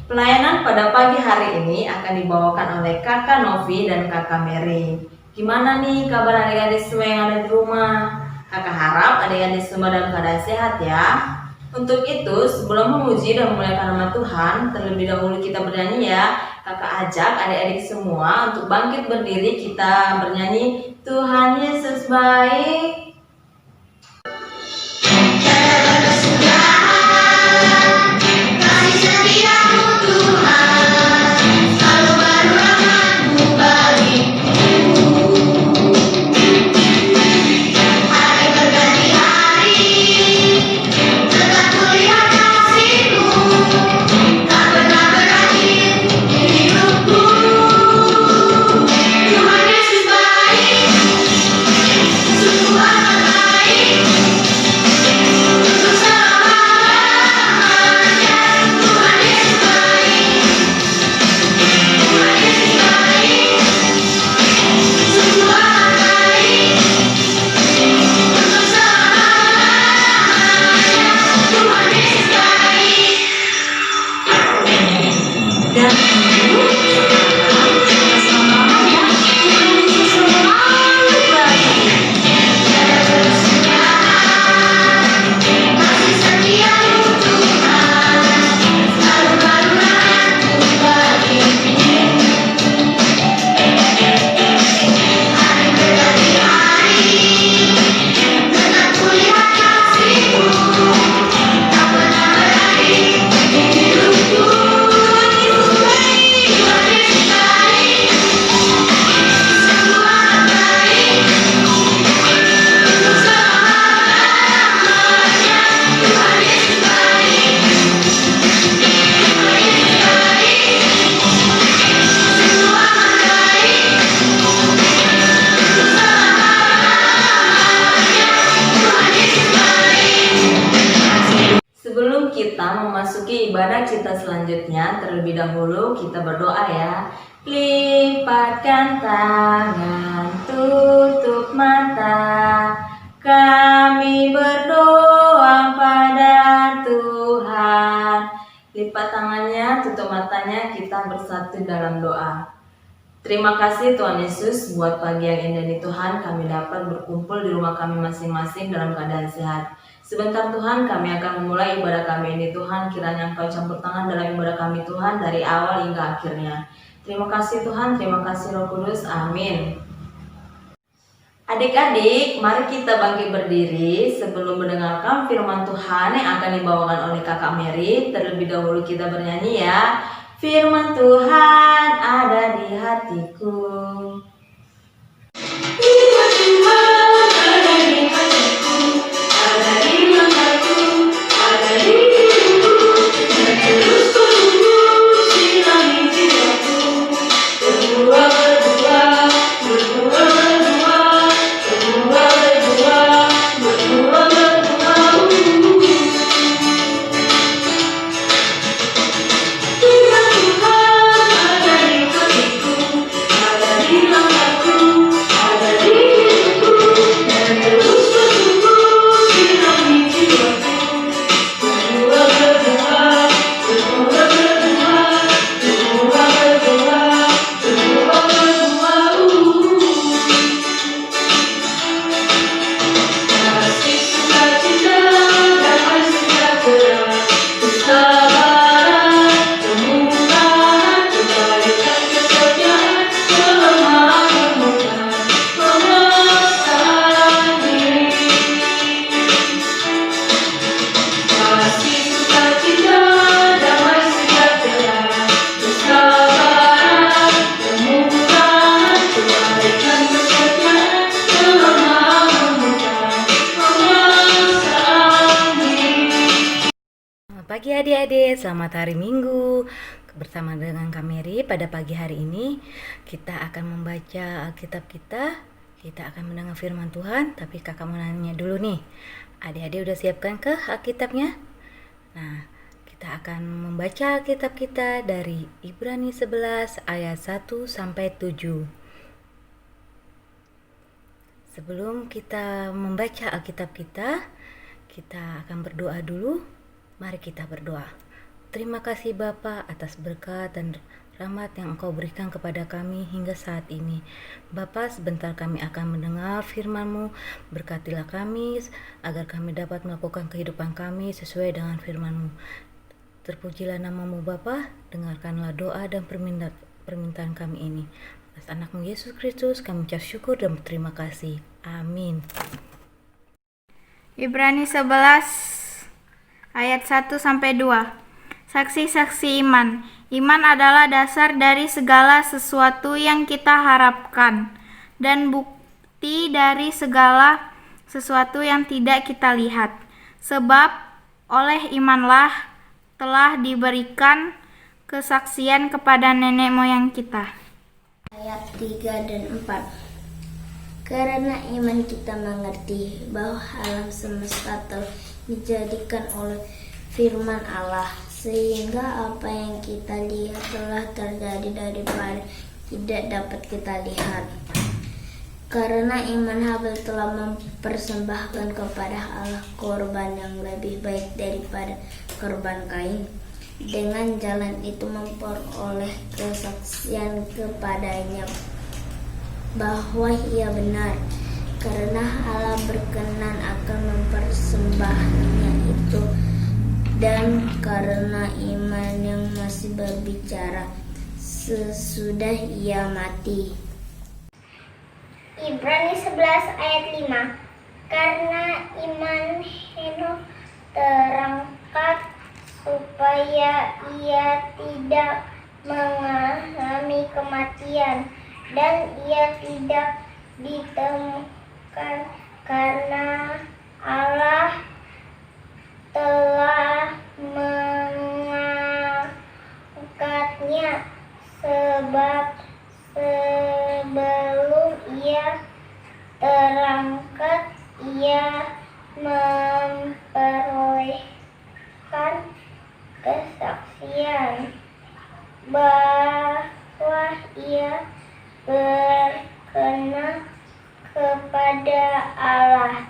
Pelayanan pada pagi hari ini akan dibawakan oleh Kakak Novi dan Kakak Mary. Gimana nih kabar adik-adik semua yang ada di rumah? Kakak harap adik-adik semua dalam keadaan sehat ya. Untuk itu, sebelum memuji dan memuliakan nama Tuhan, terlebih dahulu kita bernyanyi ya. Kakak ajak adik-adik semua untuk bangkit berdiri, kita bernyanyi Tuhan Yesus baik. Sebelum kita memasuki ibadah kita selanjutnya, terlebih dahulu kita berdoa ya. Lipatkan tangan, tutup mata, kami berdoa pada Tuhan. Lipat tangannya, tutup matanya, kita bersatu dalam doa. Terima kasih Tuhan Yesus buat pagi yang indah ini Tuhan, kami dapat berkumpul di rumah kami masing-masing dalam keadaan sehat. Sebentar Tuhan, kami akan memulai ibadah kami ini Tuhan, kiranya Engkau campur tangan dalam ibadah kami Tuhan dari awal hingga akhirnya. Terima kasih Tuhan, terima kasih Roh Kudus, amin. Adik-adik, mari kita bangkit berdiri sebelum mendengarkan firman Tuhan yang akan dibawakan oleh Kakak Mary. Terlebih dahulu kita bernyanyi ya. Firman Tuhan ada di hatiku. Firman Tuhan ada di hatiku, ada di langkahku, ada di hidupku, dan terus menunggu sinari jiwaku. Berdua, berdua, berdua, berdua, berdua, berdua, berdua, berdua. Firman Tuhan ada di hatiku, ada di langkahku, ada di hidupku, dan terus menunggu sinari jiwaku. Berdua, berdua, berdua, berdua, berdua, berdua, berdua, berdua. Kasih sukacita, damai sejahtera, kesabaran, kemurahan, kebaikan, kesetiaan, kelemahan, kemuliaan, penguasaan diri. Kasih sukacita, damai sejahtera, kesabaran, kemurahan, kebaikan, kesetiaan, kelemahan, kemuliaan, penguasaan diri. Selamat pagi adik-adik, selamat hari Minggu. Bersama dengan Kak Mary, pada pagi hari ini kita akan membaca Alkitab kita akan mendengar firman Tuhan. Tapi kakak mau nanya dulu nih, adik-adik udah siapkan ke Alkitabnya? Nah, kita akan membaca Alkitab kita dari Ibrani 11 ayat 1 sampai 7. Sebelum kita membaca Alkitab kita akan berdoa dulu. Mari kita berdoa. Terima kasih Bapa atas berkat dan rahmat yang Engkau berikan kepada kami hingga saat ini. Bapa, sebentar kami akan mendengar firman-Mu. Berkatilah kami agar kami dapat melakukan kehidupan kami sesuai dengan firman-Mu. Terpujilah nama-Mu Bapa, dengarkanlah doa dan permintaan kami ini. Atas anak-Mu Yesus Kristus kami ucap syukur dan berterima kasih. Amin. Ibrani 11 ayat 1-2. Saksi-saksi iman. Iman adalah dasar dari segala sesuatu yang kita harapkan dan bukti dari segala sesuatu yang tidak kita lihat. Sebab oleh imanlah telah diberikan kesaksian kepada nenek moyang kita. Ayat 3 dan 4. Karena iman kita mengerti bahwa alam semesta telah dijadikan oleh firman Allah, sehingga apa yang kita lihat telah terjadi daripada tidak dapat kita lihat. Karena iman Habel telah mempersembahkan kepada Allah korban yang lebih baik daripada korban Kain. Dengan jalan itu memperoleh kesaksian kepadanya bahwa ia benar, karena Allah berkenan akan mempersembahkannya itu, dan karena iman yang masih berbicara sesudah ia mati. Ibrani 11 ayat 5. Karena iman Henokh terangkat supaya ia tidak mengalami kematian, dan ia tidak ditemukan karena Allah telah mengangkatnya, sebab sebelum ia terangkat ia memperolehkan kesaksian bahwa ia berkenan kepada Allah.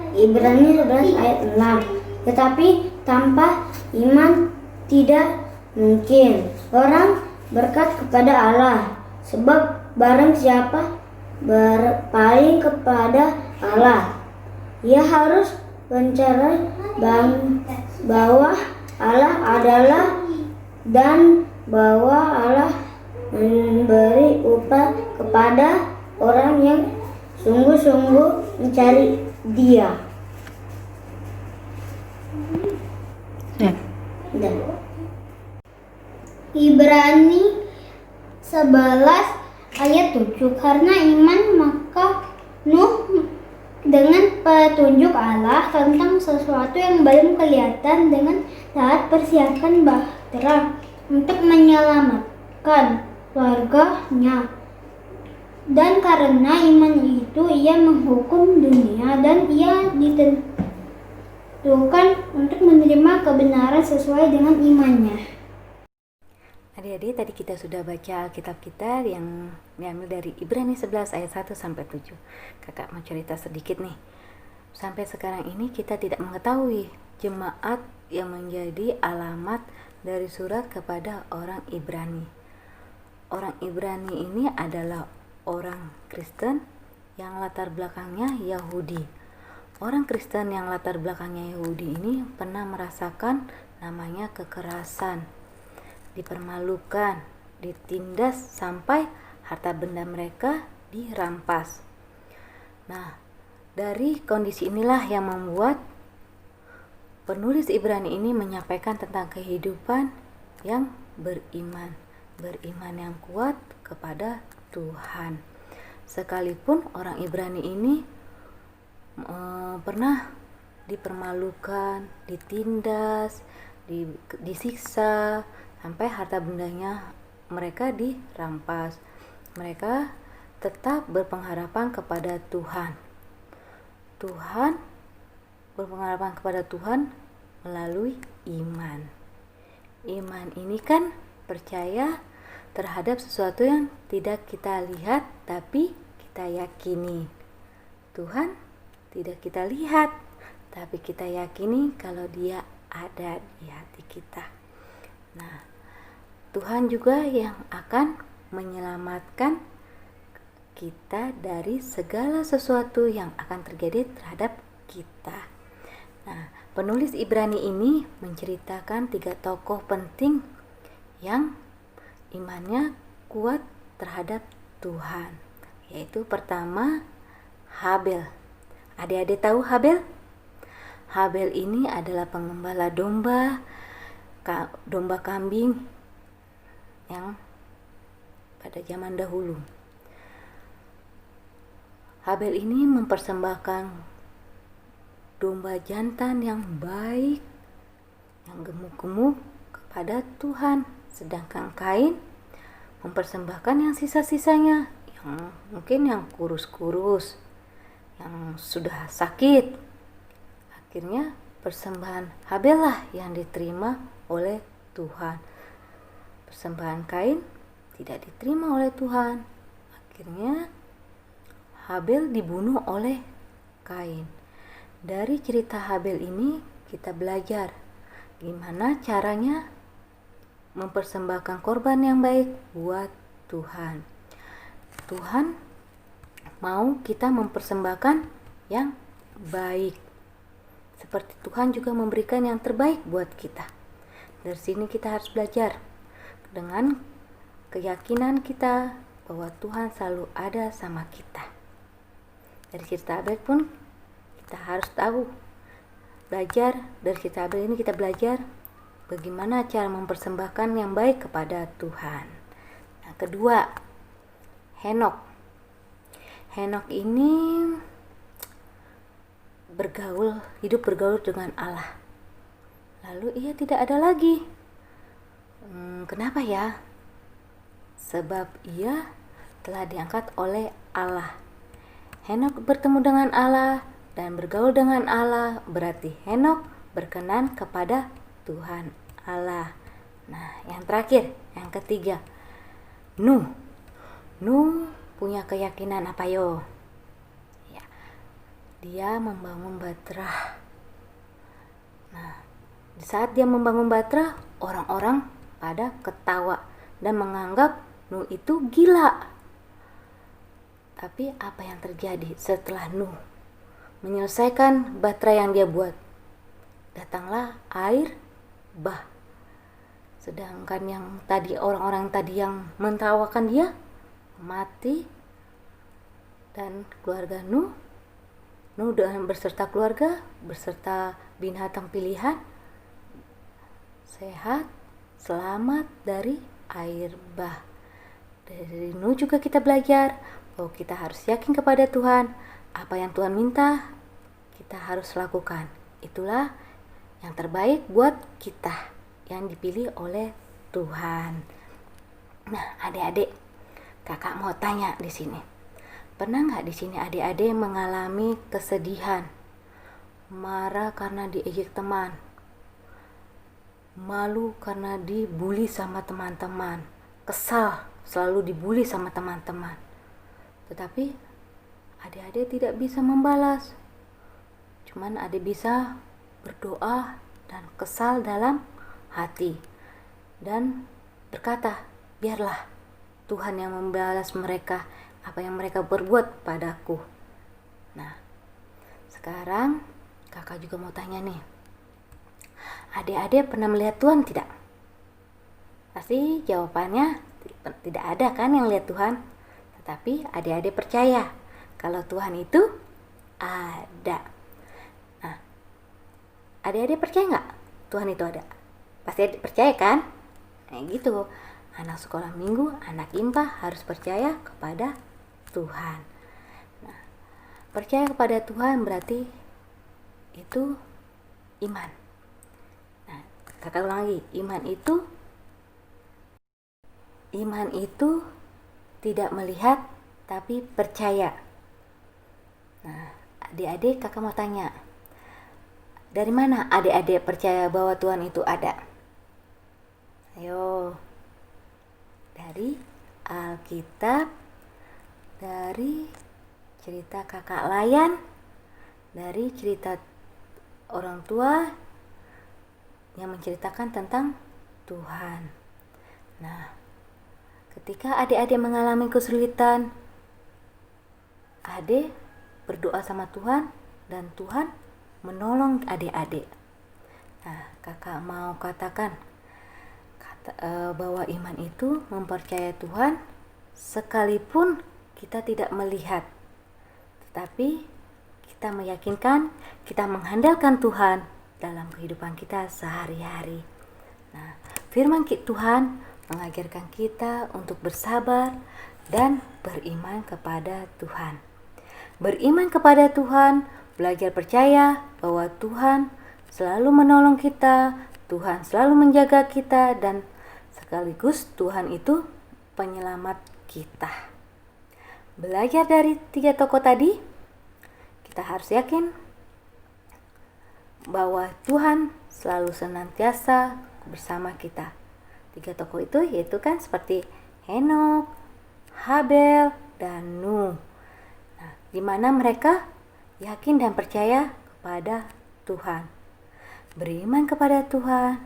Ibrani 11 ayat 6. Tetapi tanpa iman tidak mungkin orang berkat kepada Allah, sebab barang siapa berpaling kepada Allah, ia harus mencari bahwa Allah adalah dan bahwa Allah memberi upah kepada orang yang sungguh-sungguh mencari Dia. Ibrani 11 ayat 7. Karena iman maka Nuh dengan petunjuk Allah tentang sesuatu yang belum kelihatan dengan taat persiapkan bahtera untuk menyelamatkan keluarganya. Dan karena iman itu ia menghukum dunia, dan ia ditentukan untuk menerima kebenaran sesuai dengan imannya. Adik-adik, tadi kita sudah baca Alkitab kita yang diambil dari Ibrani 11 ayat 1-7. Kakak mau cerita sedikit nih. Sampai sekarang ini kita tidak mengetahui jemaat yang menjadi alamat dari surat kepada orang Ibrani. Orang Ibrani ini adalah orang Kristen yang latar belakangnya Yahudi. Orang Kristen yang latar belakangnya Yahudi ini pernah merasakan namanya kekerasan, dipermalukan, ditindas sampai harta benda mereka dirampas. Nah, dari kondisi inilah yang membuat penulis Ibrani ini menyampaikan tentang kehidupan yang beriman yang kuat kepada Tuhan. Sekalipun orang Ibrani ini pernah dipermalukan, ditindas, disiksa, sampai harta bendanya mereka dirampas, mereka tetap berpengharapan kepada Tuhan. Berpengharapan kepada Tuhan melalui iman. Iman ini kan percaya terhadap sesuatu yang tidak kita lihat tapi kita yakini. Tuhan tidak kita lihat tapi kita yakini kalau Dia ada di hati kita. Nah, Tuhan juga yang akan menyelamatkan kita dari segala sesuatu yang akan terjadi terhadap kita. Nah, penulis Ibrani ini menceritakan 3 tokoh penting yang imannya kuat terhadap Tuhan, yaitu pertama Habel. Adik-adik tahu Habel? Habel ini adalah pengembala domba kambing yang pada zaman dahulu. Habel ini mempersembahkan domba jantan yang baik, yang gemuk-gemuk kepada Tuhan, sedangkan Kain mempersembahkan yang sisa-sisanya, yang mungkin yang kurus-kurus, yang sudah sakit. Akhirnya persembahan Habel lah yang diterima oleh Tuhan. Persembahan Kain tidak diterima oleh Tuhan. Akhirnya Habel dibunuh oleh Kain. Dari cerita Habel ini kita belajar gimana caranya mempersembahkan korban yang baik buat Tuhan. Tuhan mau kita mempersembahkan yang baik. Seperti Tuhan juga memberikan yang terbaik buat kita. Dari sini kita harus belajar dengan keyakinan kita bahwa Tuhan selalu ada sama kita. Dari cerita Habel pun kita harus tahu, belajar dari cerita Habel ini kita belajar bagaimana cara mempersembahkan yang baik kepada Tuhan. Nah, kedua, Henok. Henok ini hidup bergaul dengan Allah. Lalu ia tidak ada lagi. Kenapa ya? Sebab ia telah diangkat oleh Allah. Henok bertemu dengan Allah dan bergaul dengan Allah, berarti Henok berkenan kepada Tuhan Allah. Nah, yang terakhir, yang ketiga, Nuh. Nuh punya keyakinan apa yo? Ya, dia membangun Batrah. Nah, di saat dia membangun Batrah, orang-orang pada ketawa dan menganggap Nuh itu gila. Tapi apa yang terjadi setelah Nuh menyelesaikan Batrah yang dia buat? Datanglah air bah. Sedangkan yang tadi orang-orang tadi yang mentertawakan dia mati, dan keluarga Nuh dan berserta keluarga, berserta binatang pilihan sehat, selamat dari air bah. Dari Nuh juga kita belajar bahwa kita harus yakin kepada Tuhan. Apa yang Tuhan minta kita harus lakukan. Itulah yang terbaik buat kita yang dipilih oleh Tuhan. Nah, adik-adik, kakak mau tanya di sini. Pernah nggak di sini adik-adik mengalami kesedihan, marah karena diejek teman, malu karena dibully sama teman-teman, kesal selalu dibully sama teman-teman, tetapi adik-adik tidak bisa membalas? Cuman adik bisa berdoa dan kesal dalam hati dan berkata, biarlah Tuhan yang membalas mereka apa yang mereka berbuat padaku. Nah, sekarang kakak juga mau tanya nih, adik-adik pernah melihat Tuhan tidak? Pasti jawabannya tidak ada kan yang lihat Tuhan. Tetapi adik-adik percaya kalau Tuhan itu ada. Nah, adik-adik percaya nggak Tuhan itu ada? Pasti adik percaya kan? Nah gitu, anak sekolah minggu, anak IMPA harus percaya kepada Tuhan. Nah, percaya kepada Tuhan berarti itu iman. Nah, kakak ulang lagi, iman itu tidak melihat tapi percaya. Nah, adik-adik kakak mau tanya, dari mana adik-adik percaya bahwa Tuhan itu ada? Ayo, dari Alkitab, dari cerita kakak Layan, dari cerita orang tua, yang menceritakan tentang Tuhan. Nah, ketika adik-adik mengalami kesulitan, adik berdoa sama Tuhan dan Tuhan menolong adik-adik. Nah, kakak mau katakan bahwa iman itu mempercayai Tuhan sekalipun kita tidak melihat, tetapi kita meyakinkan, kita mengandalkan Tuhan dalam kehidupan kita sehari-hari. Nah, firman Tuhan mengajarkan kita untuk bersabar dan beriman kepada Tuhan. Beriman kepada Tuhan, belajar percaya bahwa Tuhan selalu menolong kita, Tuhan selalu menjaga kita, dan sekaligus Tuhan itu penyelamat kita. Belajar dari 3 tokoh tadi, kita harus yakin bahwa Tuhan selalu senantiasa bersama kita. 3 tokoh itu yaitu kan seperti Henokh, Habel, dan Nuh. Nah, di mana mereka yakin dan percaya kepada Tuhan. Beriman kepada Tuhan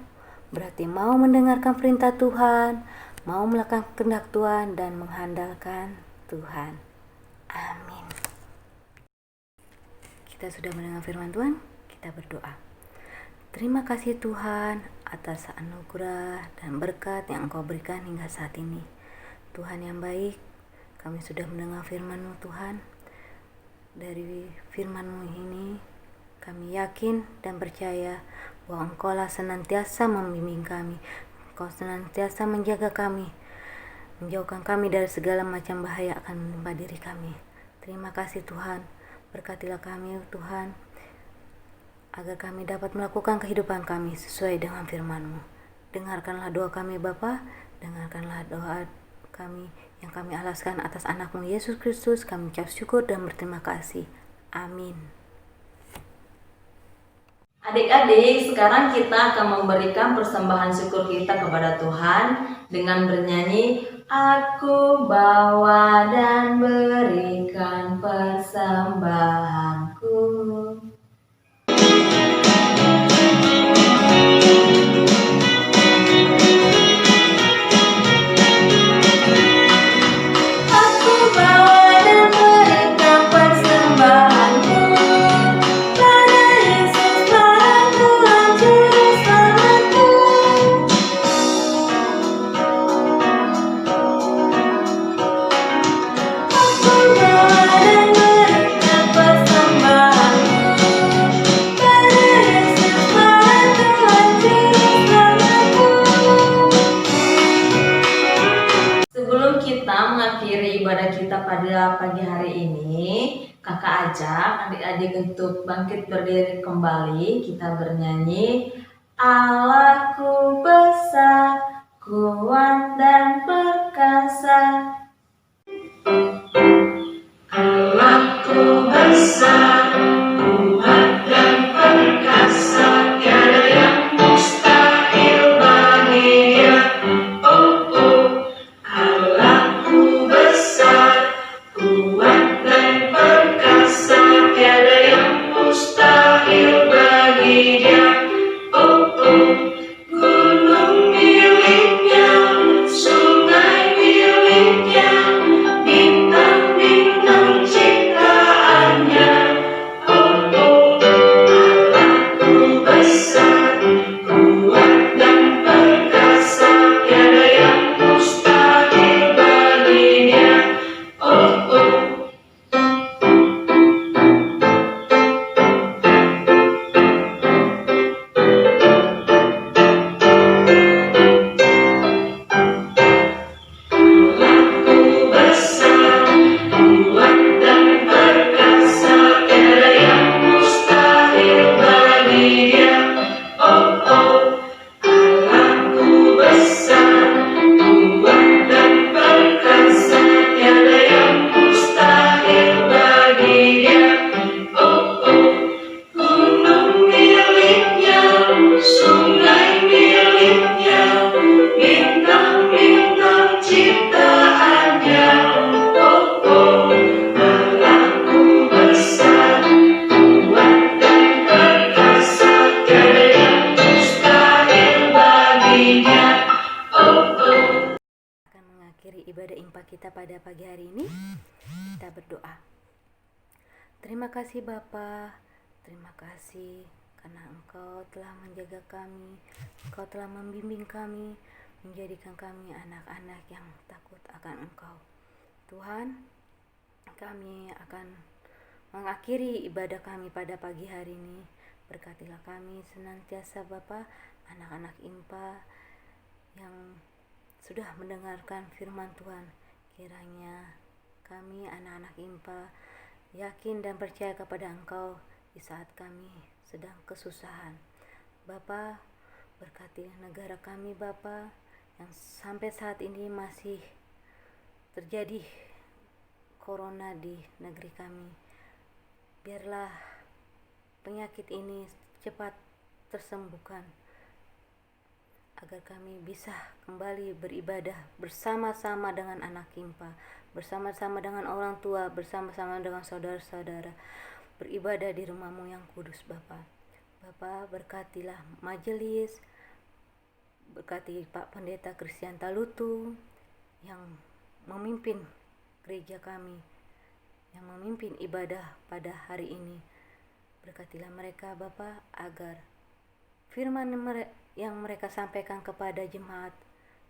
berarti mau mendengarkan perintah Tuhan, mau melakukan kehendak Tuhan, dan mengandalkan Tuhan. Amin. Kita sudah mendengar firman Tuhan, kita berdoa. Terima kasih Tuhan atas anugerah dan berkat yang Engkau berikan hingga saat ini. Tuhan yang baik, kami sudah mendengar firman-Mu Tuhan. Dari firman-Mu ini, kami yakin dan percaya bahwa Engkau-lah senantiasa membimbing kami. Engkau senantiasa menjaga kami, menjauhkan kami dari segala macam bahaya akan menimpa diri kami. Terima kasih Tuhan, berkatilah kami Tuhan, agar kami dapat melakukan kehidupan kami sesuai dengan firman-Mu. Dengarkanlah doa kami Bapa, dengarkanlah doa kami yang kami alaskan atas anak-Mu Yesus Kristus. Kami ucap syukur dan berterima kasih. Amin. Adik-adik, sekarang kita akan memberikan persembahan syukur kita kepada Tuhan dengan bernyanyi, Aku bawa dan berikan persembahanku. Pada pagi hari ini, kakak ajak adik-adik untuk bangkit berdiri kembali. Kita bernyanyi, Allahku besar, kuat dan perkasa. Allahku besar, kuat dan perkasa, tiada yang mustahil bagi Dia. Oh, oh, Allahku besar, kuat dan perkasa, tiada yang mustahil bagi Dia. Oh, oh, gunung miliknya, sungai miliknya, bintang-bintang ciptaannya. Oh, oh, pada pagi hari ini. Kita berdoa. Terima kasih Bapa, terima kasih karena Engkau telah menjaga kami, Engkau telah membimbing kami, menjadikan kami anak-anak yang takut akan Engkau. Tuhan, kami akan mengakhiri ibadah kami pada pagi hari ini. Berkatilah kami senantiasa Bapa, anak-anak IMPA yang sudah mendengarkan firman Tuhan. Kiranya kami anak-anak IMPA yakin dan percaya kepada Engkau di saat kami sedang kesusahan. Bapa, berkati negara kami Bapa, yang sampai saat ini masih terjadi corona di negeri kami. Biarlah penyakit ini cepat tersembuhkan, agar kami bisa kembali beribadah bersama-sama dengan anak IMPA, bersama-sama dengan orang tua, bersama-sama dengan saudara-saudara, beribadah di rumah-Mu yang kudus Bapa. Bapa, berkatilah majelis, berkati Pak Pendeta Christian Talutu yang memimpin gereja kami, yang memimpin ibadah pada hari ini. Berkatilah mereka Bapa, agar firman yang mereka sampaikan kepada jemaat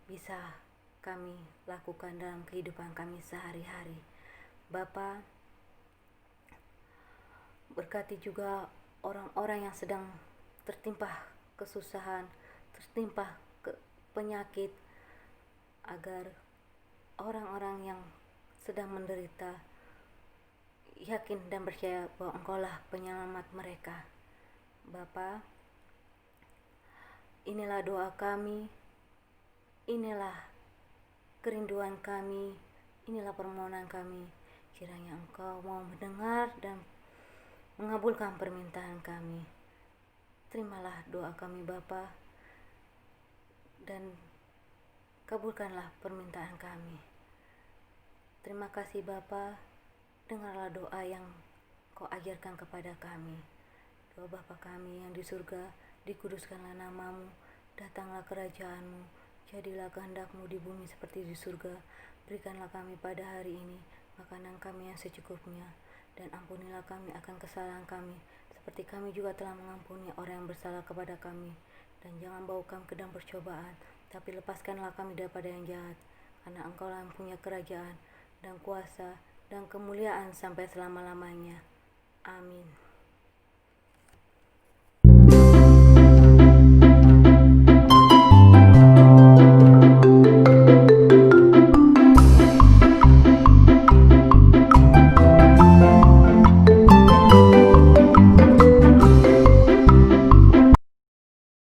bisa kami lakukan dalam kehidupan kami sehari-hari. Bapa, berkati juga orang-orang yang sedang tertimpa kesusahan, tertimpa penyakit, agar orang-orang yang sedang menderita yakin dan percaya bahwa Engkaulah penyelamat mereka. Bapa, inilah doa kami, inilah kerinduan kami, inilah permohonan kami. Kiranya Engkau mau mendengar dan mengabulkan permintaan kami. Terimalah doa kami Bapa, dan kabulkanlah permintaan kami. Terima kasih Bapa, dengarlah doa yang Kau ajarkan kepada kami. Doa Bapa kami yang di surga, dikuduskanlah nama-Mu, datanglah kerajaan-Mu, jadilah kehendak-Mu di bumi seperti di surga. Berikanlah kami pada hari ini makanan kami yang secukupnya, dan ampunilah kami akan kesalahan kami, seperti kami juga telah mengampuni orang yang bersalah kepada kami. Dan jangan bawa kami ke dalam percobaan, tapi lepaskanlah kami daripada yang jahat, karena Engkau-Lah yang punya kerajaan dan kuasa dan kemuliaan sampai selama-lamanya. Amin.